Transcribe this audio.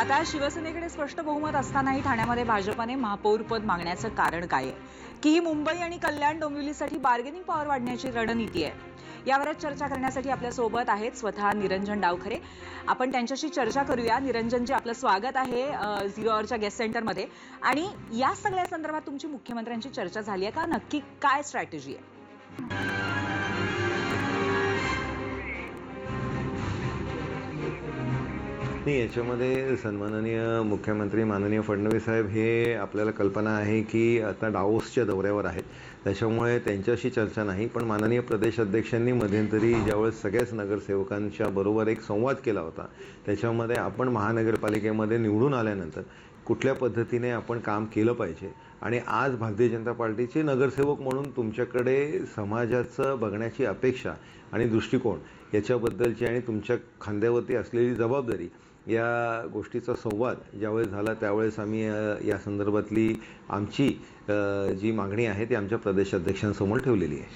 आता शिवसेनेकडे स्पष्ट बहुमत असतानाही ठाण्यामध्ये भाजपने महापौरपद मागण्याचं कारण काय आहे की ही मुंबई आणि कल्याण डोंबिवलीसाठी बार्गेनिंग पॉवर वाढण्याची रणनीती आहे? यावरच चर्चा करण्यासाठी आपल्या सोबत आहेत स्वतः निरंजन डावखरे. आपण त्यांच्याशी चर्चा करूया. निरंजनजी, आपलं स्वागत आहे झिरो अवरच्या गेस्ट सेंटरमध्ये. आणि या सगळ्या संदर्भात तुमची मुख्यमंत्र्यांची चर्चा झाली आहे का? नक्की काय स्ट्रॅटेजी आहे? नाही, याच्यामध्ये सन्माननीय मुख्यमंत्री माननीय फडणवीस साहेब हे आपल्याला कल्पना आहे की आता डावोसच्या दौऱ्यावर आहेत, त्याच्यामुळे त्यांच्याशी चर्चा नाही. पण माननीय प्रदेश अध्यक्षांनी मध्यंतरी ज्यावेळेस सगळ्याच नगरसेवकांच्या बरोबर एक संवाद केला होता, त्याच्यामध्ये आपण महानगरपालिकेमध्ये निवडून आल्यानंतर कुठल्या पद्धतीने आपण काम केलं पाहिजे आणि आज भारतीय जनता पार्टीचे नगरसेवक म्हणून तुमच्याकडे समाजाचं बघण्याची अपेक्षा आणि दृष्टिकोन याच्याबद्दलची आणि तुमच्या खांद्यावरती असलेली जबाबदारी या गोष्टीचा संवाद ज्यावेळेस झाला त्यावेळेस आम्ही या संदर्भातली आमची जी मागणी आहे ती आमच्या प्रदेशाध्यक्षांसमोर ठेवलेली आहे.